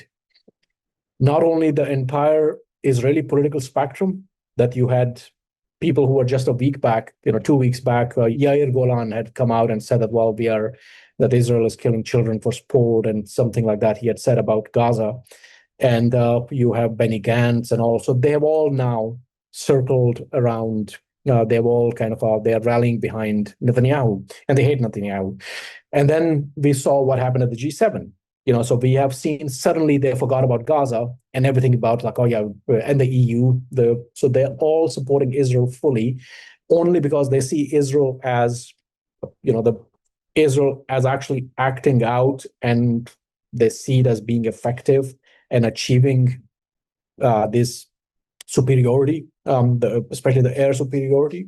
not only the entire Israeli political spectrum, that you had people who were just a week back, 2 weeks back, Yair Golan had come out and said that, well, that Israel is killing children for sport and something like that he had said about Gaza. And you have Benny Gantz and all. So they have all now circled around. They've all they're rallying behind Netanyahu, and they hate Netanyahu. And then we saw what happened at the G7. So we have seen suddenly they forgot about Gaza and everything about and the EU. So they're all supporting Israel fully, only because they see Israel as, Israel as actually acting out, and they see it as being effective and achieving this superiority, especially the air superiority.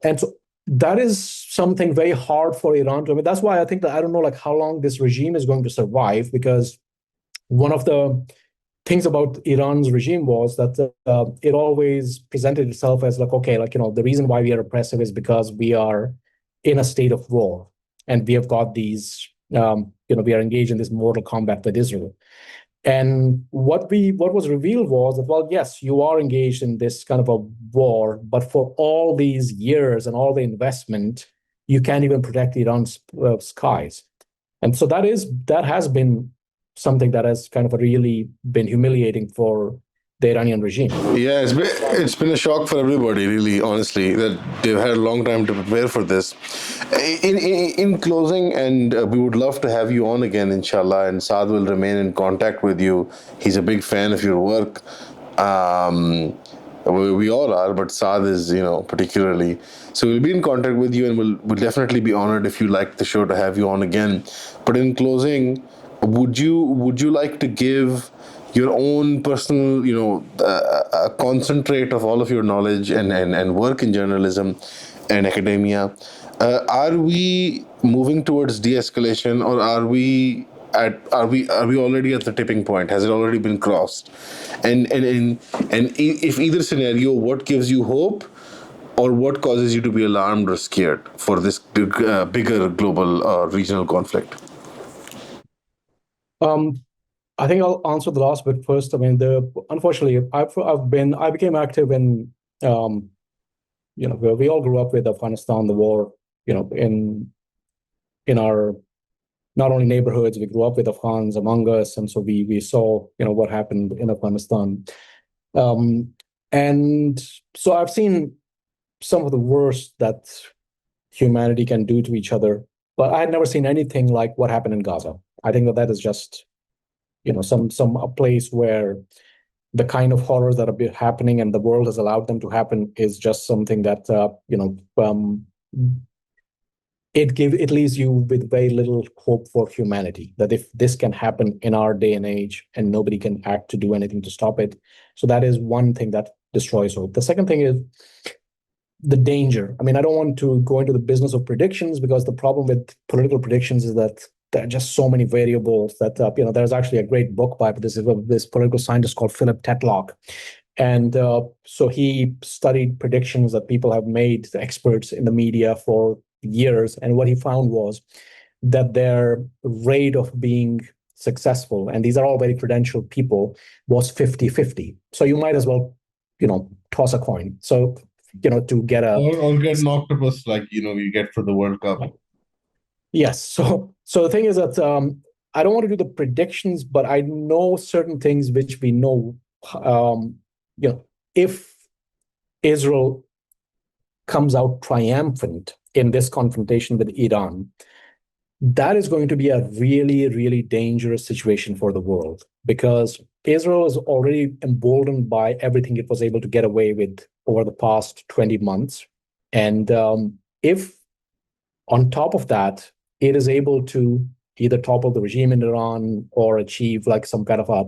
And so that is something very hard for Iran to. That's why I think that I don't know how long this regime is going to survive, because one of the things about Iran's regime was that it always presented itself as the reason why we are oppressive is because we are in a state of war, and we have got these, we are engaged in this mortal combat with Israel. And what was revealed was that, well, yes, you are engaged in this kind of a war, but for all these years and all the investment, you can't even protect Iran's skies. And so that has been something that has really been humiliating for the Iranian regime. Yeah, it's been a shock for everybody, really, honestly, that they've had a long time to prepare for this. In closing, and we would love to have you on again, inshallah, and Saad will remain in contact with you. He's a big fan of your work. We all are, but Saad is, particularly. So we'll be in contact with you, and we'll definitely be honored if you like the show to have you on again. But in closing, would you like to give your own personal, concentrate of all of your knowledge and work in journalism and academia? Are we moving towards de-escalation, or are we already at the tipping point? Has it already been crossed? And if either scenario, what gives you hope, or what causes you to be alarmed or scared for this bigger global regional conflict? I think I'll answer the last bit first. I mean, unfortunately, I became active in, where we all grew up with Afghanistan, the war, in our not only neighborhoods, we grew up with Afghans among us, and so we saw, what happened in Afghanistan, and so I've seen some of the worst that humanity can do to each other, but I had never seen anything like what happened in Gaza. I think that is just, a place where the kind of horrors that are happening and the world has allowed them to happen is just something that it leaves you with very little hope for humanity, that if this can happen in our day and age and nobody can act to do anything to stop it. So that is one thing that destroys hope. The second thing is the danger. I mean, I don't want to go into the business of predictions, because the problem with political predictions is that there are just so many variables that, there's actually a great book by this political scientist called Philip Tetlock. And so he studied predictions that people have made, the experts in the media, for years. And what he found was that their rate of being successful, and these are all very credentialed people, was 50-50. So you might as well, toss a coin. So, to get or get an octopus like, you get for the World Cup. Yes. So the thing is that I don't want to do the predictions, but I know certain things which we know. If Israel comes out triumphant in this confrontation with Iran, that is going to be a really, really dangerous situation for the world, because Israel is already emboldened by everything it was able to get away with over the past 20 months. And if on top of that, it is able to either topple the regime in Iran or achieve some kind of a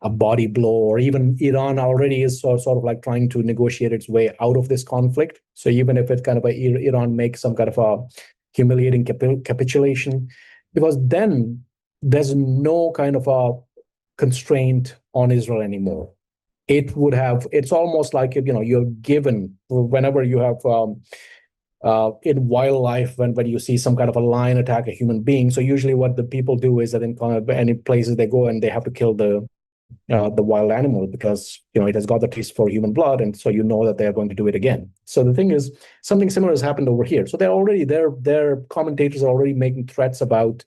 body blow, or even Iran already is sort of trying to negotiate its way out of this conflict. So even if it Iran makes some kind of a humiliating capitulation, because then there's no kind of a constraint on Israel anymore. it's almost like, you're given, whenever you have in wildlife, when you see some kind of a lion attack a human being. So usually what the people do is that in kind of any places they go, and they have to kill the wild animal, because it has got the taste for human blood, and so that they are going to do it again. So the thing is, something similar has happened over here. So their commentators are already making threats about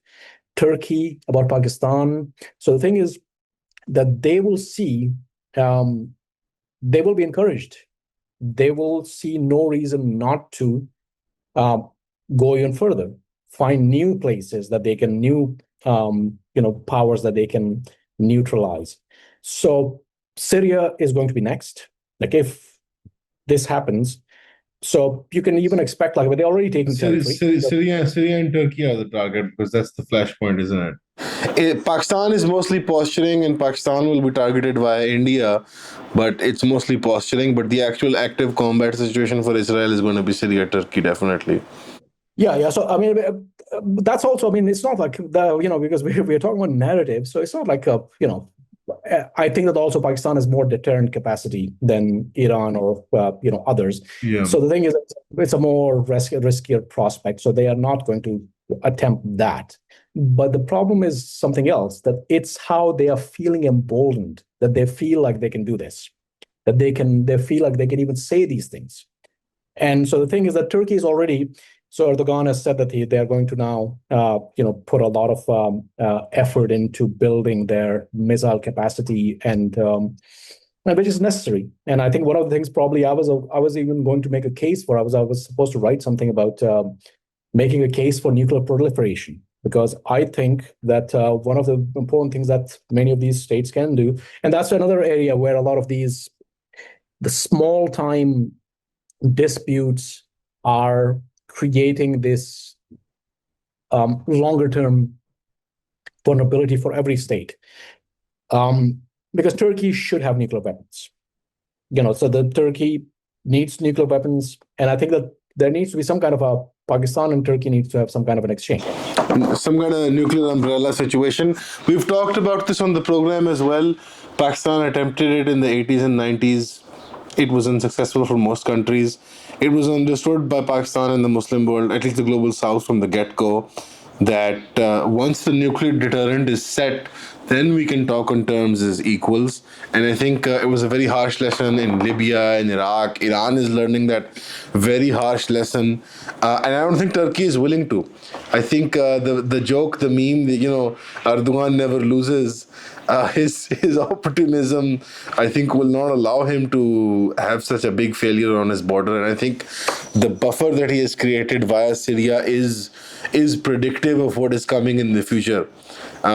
Turkey, about Pakistan. So the thing is that they will see, they will be encouraged. They will see no reason not to go even further, find new places that they can, powers that they can neutralize. So Syria is going to be next. Like, if this happens, so you can even expect, like, they're already taking territory. Syria and Turkey are the target, because that's the flashpoint, isn't it? Pakistan is mostly posturing, and Pakistan will be targeted via India, but it's mostly posturing. But the actual active combat situation for Israel is going to be Syria, Turkey, definitely. Yeah. So I mean, that's also. I mean, it's not like because we're talking about narrative, so it's not like I think that also Pakistan has more deterrent capacity than Iran or others. Yeah. So the thing is, it's a more riskier prospect. So they are not going to attempt that. But the problem is something else, that it's how they are feeling emboldened, that they feel like they can do this, that they feel like they can even say these things. And so the thing is that Turkey is already, so Erdogan has said that they are going to now, put a lot of effort into building their missile capacity, and which is necessary. And I think one of the things probably I was even going to make a case for. I was supposed to write something about making a case for nuclear proliferation, because I think that one of the important things that many of these states can do, and that's another area where a lot of the small time disputes are creating this longer term vulnerability for every state, because Turkey should have nuclear weapons. So the Turkey needs nuclear weapons, and I think that there needs to be some kind of a Pakistan and Turkey needs to have some kind of an exchange. Some kind of nuclear umbrella situation. We've talked about this on the program as well. Pakistan attempted it in the 80s and 90s. It was unsuccessful for most countries. It was understood by Pakistan and the Muslim world, at least the global south, from the get-go, that once the nuclear deterrent is set, then we can talk on terms as equals. And I think it was a very harsh lesson in Libya, in Iraq. Iran is learning that very harsh lesson. And I don't think Turkey is willing to. I think the joke, the meme, Erdogan never loses. His opportunism, I think, will not allow him to have such a big failure on his border. And I think the buffer that he has created via Syria is predictive of what is coming in the future.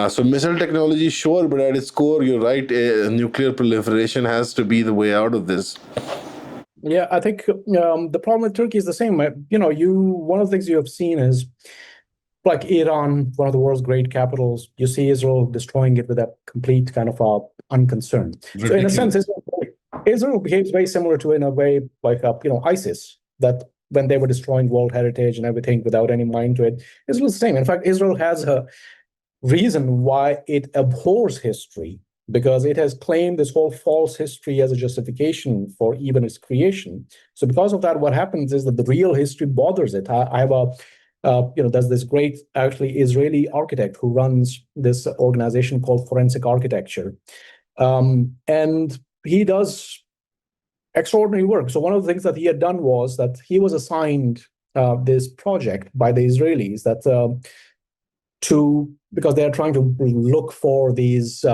So missile technology, sure, but at its core, you're right. Nuclear proliferation has to be the way out of this. Yeah, I think the problem with Turkey is the same. One of the things you have seen is, like Iran, one of the world's great capitals, you see Israel destroying it with a complete kind of unconcern. Ridiculous. So in a sense, Israel behaves very similar to, in a way, like ISIS, that when they were destroying world heritage and everything without any mind to it, Israel's the same. In fact, Israel has a reason why it abhors history, because it has claimed this whole false history as a justification for even its creation. So because of that, what happens is that the real history bothers it. I have there's this great, actually, Israeli architect who runs this organization called Forensic Architecture. And he does extraordinary work. So one of the things that he had done was that he was assigned this project by the Israelis that because they are trying to look for these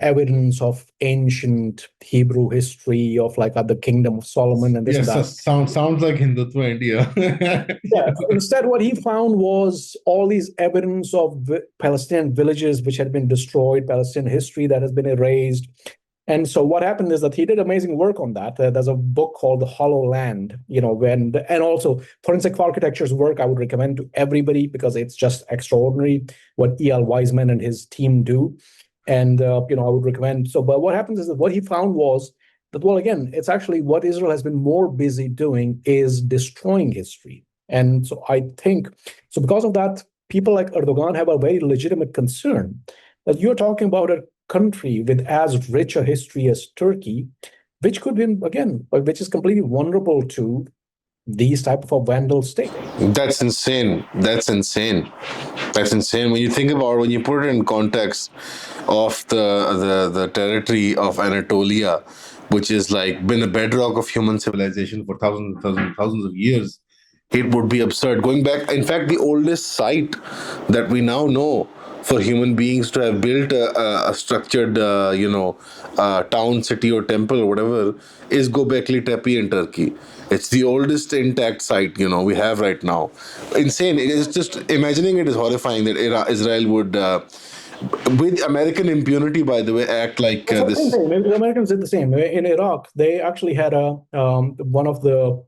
evidence of ancient Hebrew history of like the Kingdom of Solomon and this and that. Yes, sounds like Hindutva India. Yeah. Instead, what he found was all these evidence of Palestinian villages which had been destroyed, Palestinian history that has been erased. And so what happened is that he did amazing work on that. There's a book called The Hollow Land, and also Forensic Architecture's work I would recommend to everybody, because it's just extraordinary what E.L. Wiseman and his team do. And, I would recommend. So, but what happens is that what he found was that, well, again, it's actually what Israel has been more busy doing is destroying history. And so I think, because of that, people like Erdogan have a very legitimate concern that you're talking about a country with as rich a history as Turkey, which could be, again, which is completely vulnerable to these type of a vandal state. That's insane. That's insane. That's insane. When you put it in context of the territory of Anatolia, which is like been a bedrock of human civilization for thousands of years, it would be absurd. Going back, in fact, the oldest site that we now know for human beings to have built a structured, town, city, or temple, or whatever, is Göbekli Tepe in Turkey. It's the oldest intact site we have right now. Insane. It is just imagining it is horrifying that Israel would, with American impunity, by the way, act like this. Maybe the Americans did the same. In Iraq, they actually had one of the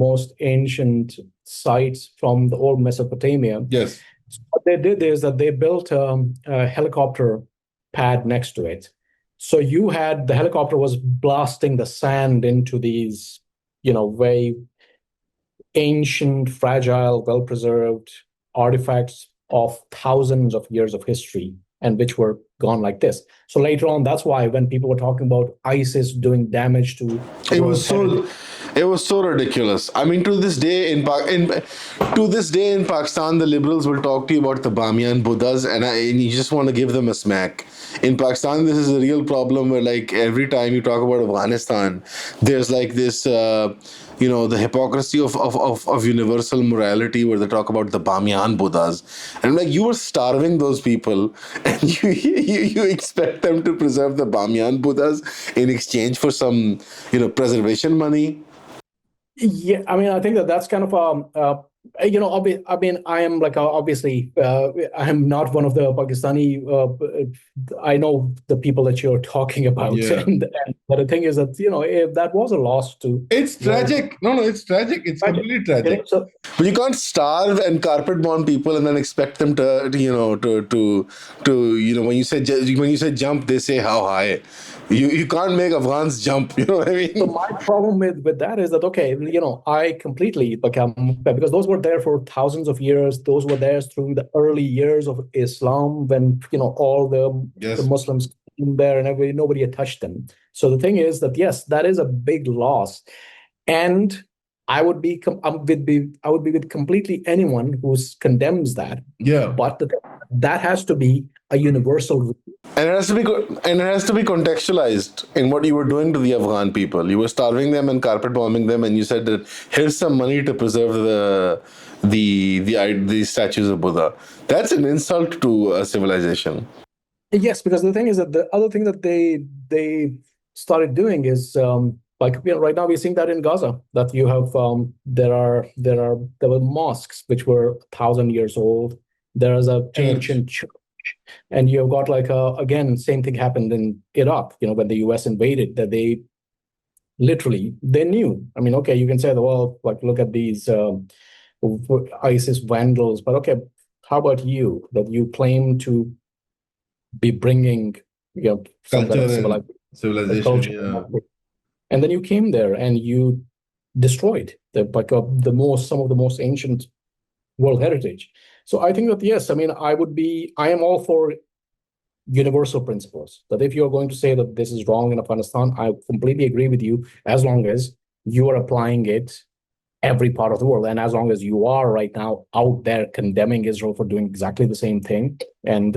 most ancient sites from the old Mesopotamia. Yes. So what they did is that they built a helicopter pad next to it. So the helicopter was blasting the sand into these, very ancient, fragile, well-preserved artifacts of thousands of years of history, and which were gone like this. So later on, that's why when people were talking about ISIS doing damage to it was so ridiculous. I mean, to this day in Pakistan, the liberals will talk to you about the Bamiyan Buddhas, and you just want to give them a smack. In Pakistan, this is a real problem where, like, every time you talk about Afghanistan, there's like this, the hypocrisy of universal morality, where they talk about the Bamiyan Buddhas, and like, you were starving those people, and you expect them to preserve the Bamiyan Buddhas in exchange for some preservation money. Yeah, I mean, I think that's kind of I mean, I am like obviously I am not one of the Pakistani. I know the people that you're talking about, Yeah. but the thing is that if that was a loss to. It's tragic. No, it's tragic. It's completely tragic. So, But you can't starve and carpet bomb people and then expect them to when you say jump, they say how high. You can't make Afghans jump. You know what I mean? So my problem with that is that, okay, I completely because those were there for thousands of years. Those were there through the early years of Islam, when all Yes. the Muslims came there and nobody had touched them. So the thing is that, yes, that is a big loss, and I would be with completely anyone who condemns that. Yeah. But that has to be a universal. And it has to be contextualized in what you were doing to the Afghan people. You were starving them and carpet bombing them, and you said that here's some money to preserve the statues of Buddha. That's an insult to a civilization. Yes, because the thing is that the other thing that they started doing is right now we're seeing that in Gaza, that you have there were mosques which were 1,000 years old. There is a ancient church. And you've got again, same thing happened in Iraq, when the US invaded, that they knew. I mean, okay, you can say, well, look at these ISIS vandals, but okay, how about you, that you claim to be bringing, some kind of civilization, culture, yeah. And then you came there and you destroyed some of the most ancient world heritage. So I think that, yes, I mean, I am all for universal principles, that if you're going to say that this is wrong in Afghanistan, I completely agree with you, as long as you are applying it every part of the world, and as long as you are right now out there condemning Israel for doing exactly the same thing, and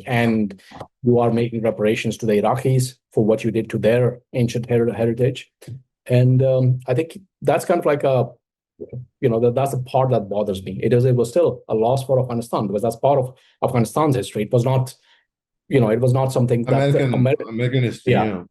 and you are making reparations to the Iraqis for what you did to their ancient heritage. And I think that's kind of like that's the part that bothers me. It was still a loss for Afghanistan, because that's part of Afghanistan's history. It was not, it was not something that American history. Yeah.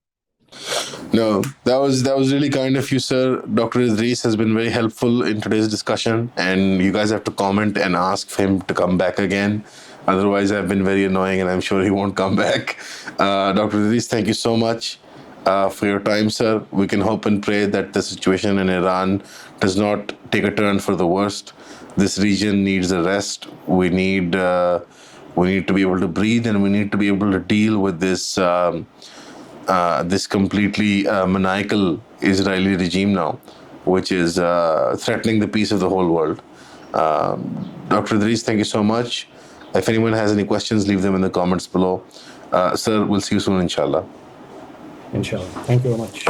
No, that was really kind of you, sir. Dr. Idrees has been very helpful in today's discussion, and you guys have to comment and ask him to come back again. Otherwise, I've been very annoying, and I'm sure he won't come back. Dr. Idrees, thank you so much for your time, sir. We can hope and pray that the situation in Iran does not take a turn for the worst. This region needs a rest. We need to be able to breathe, and we need to be able to deal with this this completely maniacal Israeli regime now, which is threatening the peace of the whole world. Dr. Idrees, thank you so much. If anyone has any questions, leave them in the comments below. Sir, we'll see you soon, inshallah. Inshallah. Thank you very much.